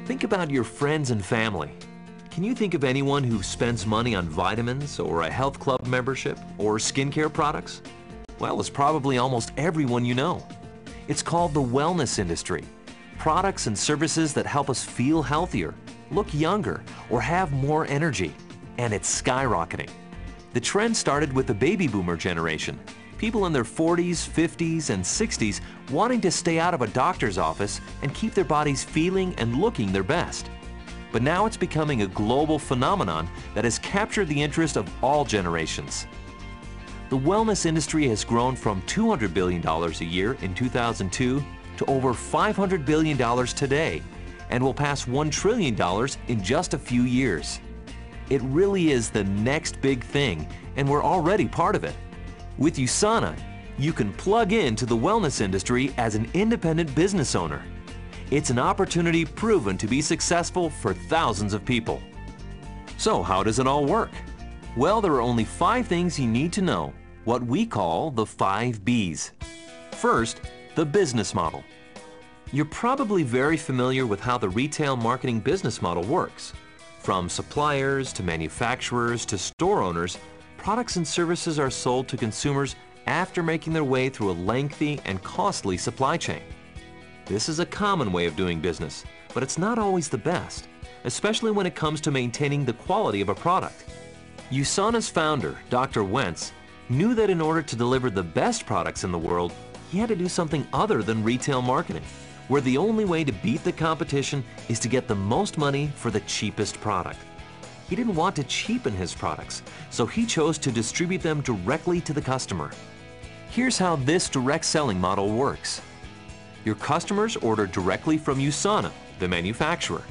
Think about your friends and family. Can you think of anyone who spends money on vitamins or a health club membership or skincare products? Well, it's probably almost everyone you know. It's called the wellness industry. Products and services that help us feel healthier, look younger, or have more energy. And it's skyrocketing. The trend started with the baby boomer generation. People in their 40s, 50s, and 60s wanting to stay out of a doctor's office and keep their bodies feeling and looking their best. But now it's becoming a global phenomenon that has captured the interest of all generations. The wellness industry has grown from $200 billion a year in 2002 to over $500 billion today, and will pass $1 trillion in just a few years. It really is the next big thing, and we're already part of it. With USANA, you can plug into the wellness industry as an independent business owner. It's an opportunity proven to be successful for thousands of people. So how does it all work? Well, there are only 5 things you need to know, what we call the 5 B's. First, the business model. You're probably very familiar with how the retail marketing business model works. From suppliers to manufacturers to store owners, products and services are sold to consumers after making their way through a lengthy and costly supply chain. This is a common way of doing business, but it's not always the best, especially when it comes to maintaining the quality of a product. USANA's founder, Dr. Wentz, knew that in order to deliver the best products in the world, he had to do something other than retail marketing, where the only way to beat the competition is to get the most money for the cheapest product. He didn't want to cheapen his products, so he chose to distribute them directly to the customer. Here's how this direct selling model works. Your customers order directly from USANA, the manufacturer.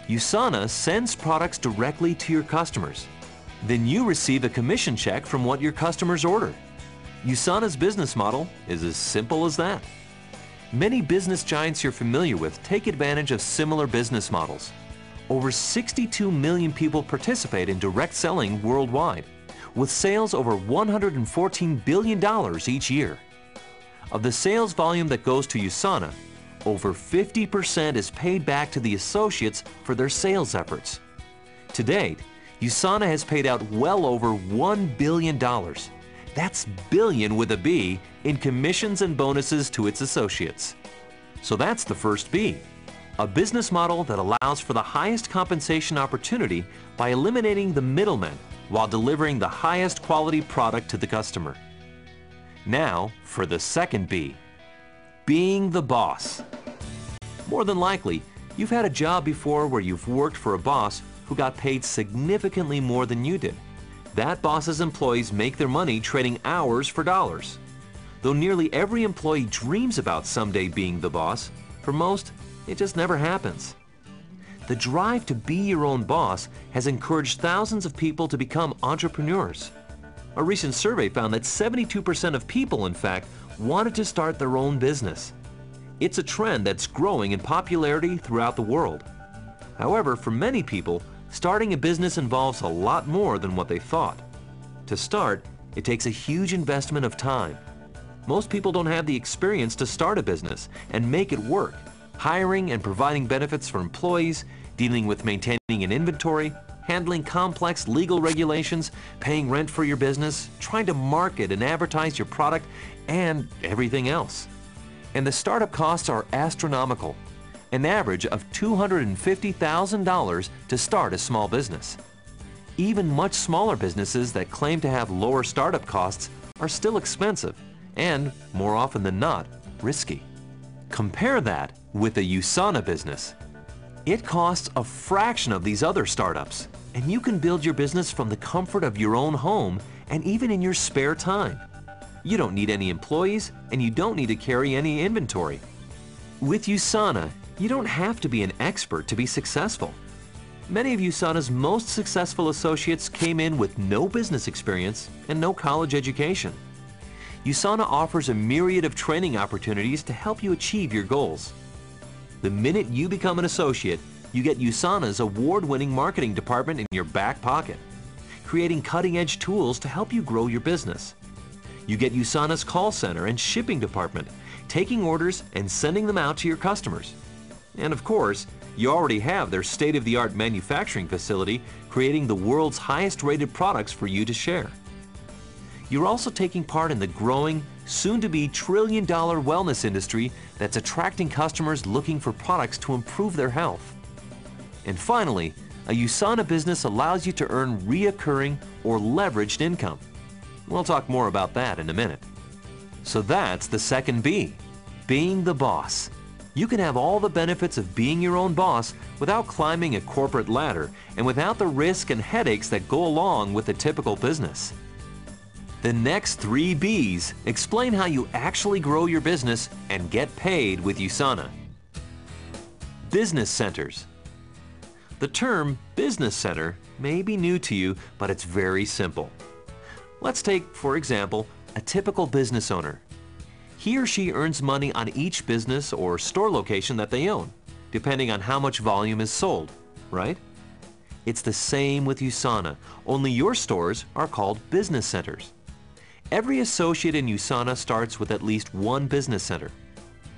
USANA sends products directly to your customers. Then you receive a commission check from what your customers ordered. USANA's business model is as simple as that. Many business giants you're familiar with take advantage of similar business models. Over 62 million people participate in direct selling worldwide, with sales over $114 billion each year. Of the sales volume that goes to USANA, over 50% is paid back to the associates for their sales efforts. To date, USANA has paid out well over $1 billion. That's billion with a B in commissions and bonuses to its associates. So that's the first B, a business model that allows for the highest compensation opportunity by eliminating the middlemen while delivering the highest quality product to the customer. Now for the second B, being the boss. More than likely, you've had a job before where you've worked for a boss who got paid significantly more than you did. That boss's employees make their money trading hours for dollars. Though nearly every employee dreams about someday being the boss, for most, it just never happens. The drive to be your own boss has encouraged thousands of people to become entrepreneurs. A recent survey found that 72% of people, in fact, wanted to start their own business. It's a trend that's growing in popularity throughout the world. However, for many people, starting a business involves a lot more than what they thought. To start, it takes a huge investment of time. Most people don't have the experience to start a business and make it work, hiring and providing benefits for employees, dealing with maintaining an inventory, handling complex legal regulations, paying rent for your business, trying to market and advertise your product, and everything else. And the startup costs are astronomical, an average of $250,000 to start a small business. Even much smaller businesses that claim to have lower startup costs are still expensive and, more often than not, risky. Compare that with a USANA business. It costs a fraction of these other startups, and you can build your business from the comfort of your own home and even in your spare time. You don't need any employees, and you don't need to carry any inventory. With USANA, you don't have to be an expert to be successful. Many of USANA's most successful associates came in with no business experience and no college education. USANA offers a myriad of training opportunities to help you achieve your goals. The minute you become an associate, you get USANA's award-winning marketing department in your back pocket, creating cutting-edge tools to help you grow your business. You get USANA's call center and shipping department, taking orders and sending them out to your customers. And of course, you already have their state-of-the-art manufacturing facility creating the world's highest-rated products for you to share. You're also taking part in the growing, soon-to-be trillion-dollar wellness industry that's attracting customers looking for products to improve their health. And finally, a USANA business allows you to earn reoccurring or leveraged income. We'll talk more about that in a minute. So that's the second B, being the boss. You can have all the benefits of being your own boss without climbing a corporate ladder and without the risk and headaches that go along with a typical business. The next 3 B's explain how you actually grow your business and get paid with USANA. Business centers. The term business center may be new to you, but it's very simple. Let's take, for example, a typical business owner. He or she earns money on each business or store location that they own, depending on how much volume is sold, right? It's the same with USANA, only your stores are called business centers. Every associate in USANA starts with at least one business center.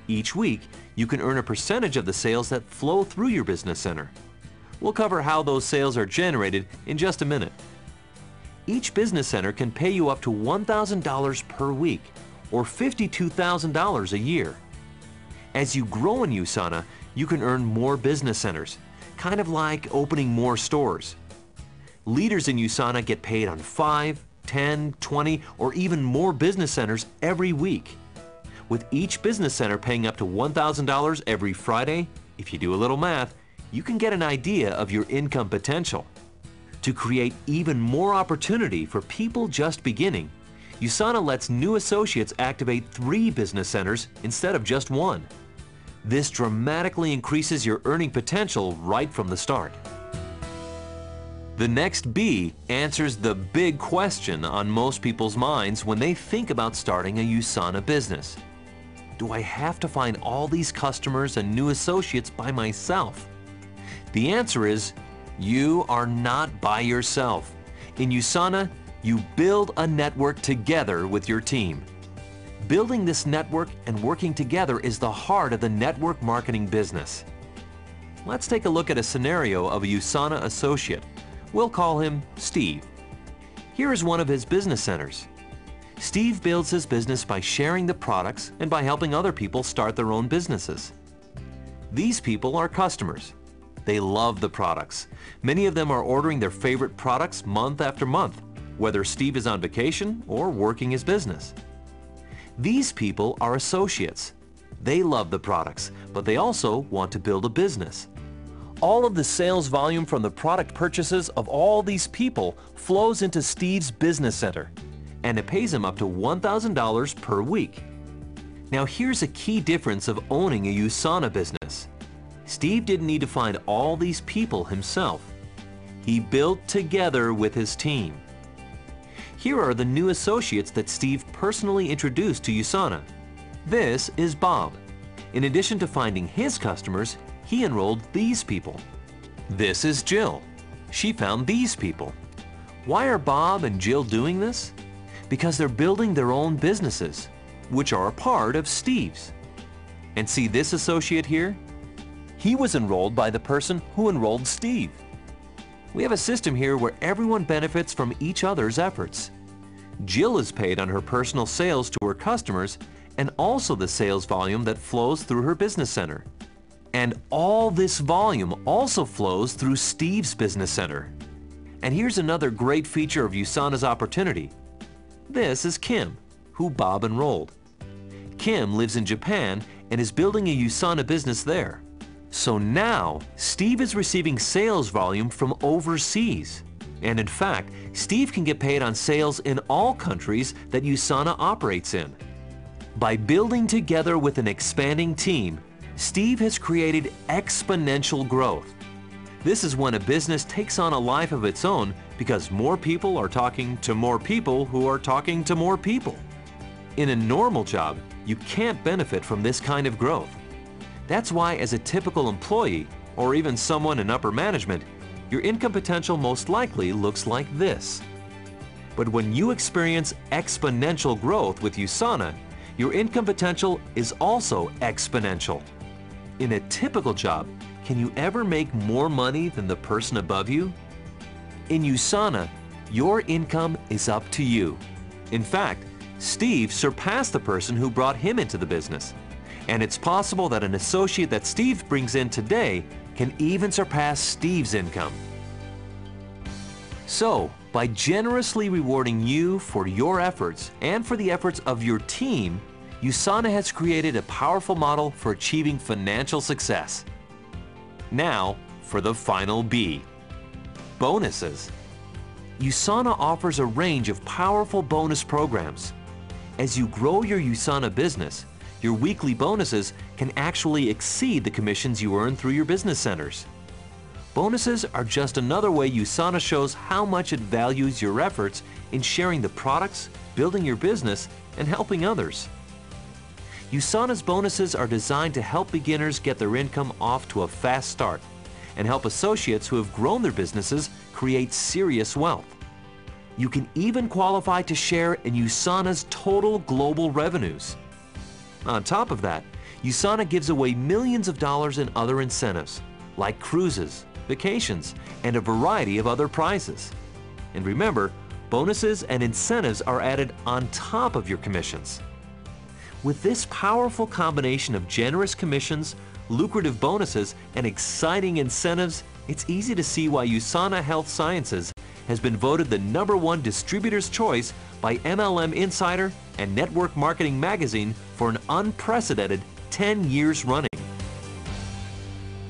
Each week, you can earn a percentage of the sales that flow through your business center. We'll cover how those sales are generated in just a minute. Each business center can pay you up to $1,000 per week, or $52,000 a year. As you grow in USANA, you can earn more business centers, kind of like opening more stores. Leaders in USANA get paid on 5, 10, 20, or even more business centers every week. With each business center paying up to $1,000 every Friday, if you do a little math, you can get an idea of your income potential. To create even more opportunity for people just beginning, USANA lets new associates activate 3 business centers instead of just 1. This dramatically increases your earning potential right from the start. The next B answers the big question on most people's minds when they think about starting a USANA business. Do I have to find all these customers and new associates by myself? The answer is, you are not by yourself. In USANA, you build a network together with your team. Building this network and working together is the heart of the network marketing business. Let's take a look at a scenario of a USANA associate. We'll call him Steve. Here is one of his business centers. Steve builds his business by sharing the products and by helping other people start their own businesses. These people are customers. They love the products. Many of them are ordering their favorite products month after month, whether Steve is on vacation or working his business. These people are associates. They love the products, but they also want to build a business. All of the sales volume from the product purchases of all these people flows into Steve's business center, and it pays him up to $1,000 per week. Now here's a key difference of owning a USANA business. Steve didn't need to find all these people himself. He built together with his team. Here are the new associates that Steve personally introduced to USANA. This is Bob. In addition to finding his customers, he enrolled these people. This is Jill. She found these people. Why are Bob and Jill doing this? Because they're building their own businesses, which are a part of Steve's. And see this associate here? He was enrolled by the person who enrolled Steve. We have a system here where everyone benefits from each other's efforts. Jill is paid on her personal sales to her customers and also the sales volume that flows through her business center. And all this volume also flows through Steve's business center. And here's another great feature of USANA's opportunity. This is Kim, who Bob enrolled. Kim lives in Japan and is building a USANA business there. So now, Steve is receiving sales volume from overseas. And in fact, Steve can get paid on sales in all countries that USANA operates in. By building together with an expanding team, Steve has created exponential growth. This is when a business takes on a life of its own because more people are talking to more people who are talking to more people. In a normal job, you can't benefit from this kind of growth. That's why as a typical employee, or even someone in upper management, your income potential most likely looks like this. But when you experience exponential growth with USANA, your income potential is also exponential. In a typical job, can you ever make more money than the person above you? In USANA, your income is up to you. In fact, Steve surpassed the person who brought him into the business. And it's possible that an associate that Steve brings in today can even surpass Steve's income. So, by generously rewarding you for your efforts and for the efforts of your team, USANA has created a powerful model for achieving financial success. Now, for the final B. Bonuses. USANA offers a range of powerful bonus programs. As you grow your USANA business, your weekly bonuses can actually exceed the commissions you earn through your business centers. Bonuses are just another way USANA shows how much it values your efforts in sharing the products, building your business, and helping others. USANA's bonuses are designed to help beginners get their income off to a fast start and help associates who have grown their businesses create serious wealth. You can even qualify to share in USANA's total global revenues. On top of that, USANA gives away millions of dollars in other incentives, like cruises, vacations, and a variety of other prizes. And remember, bonuses and incentives are added on top of your commissions. With this powerful combination of generous commissions, lucrative bonuses, and exciting incentives, it's easy to see why USANA Health Sciences has been voted the #1 distributor's choice by MLM Insider and Network Marketing Magazine for an unprecedented 10 years running.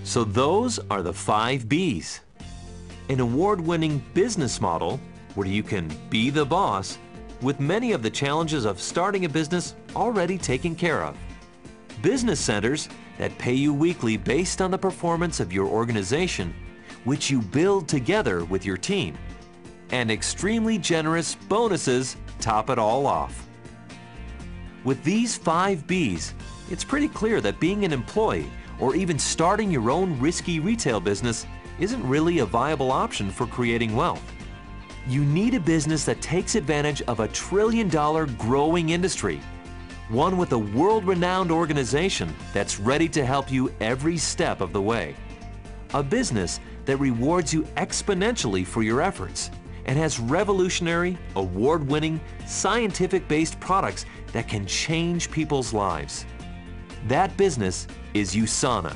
So those are the 5 B's. An award-winning business model where you can be the boss with many of the challenges of starting a business already taken care of. Business centers that pay you weekly based on the performance of your organization, which you build together with your team. And extremely generous bonuses top it all off. With these 5 B's, it's pretty clear that being an employee or even starting your own risky retail business isn't really a viable option for creating wealth. You need a business that takes advantage of a $1 trillion growing industry, one with a world-renowned organization that's ready to help you every step of the way. A business that rewards you exponentially for your efforts and has revolutionary, award-winning, scientific-based products that can change people's lives. That business is USANA,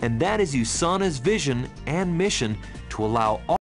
and that is USANA's vision and mission to allow all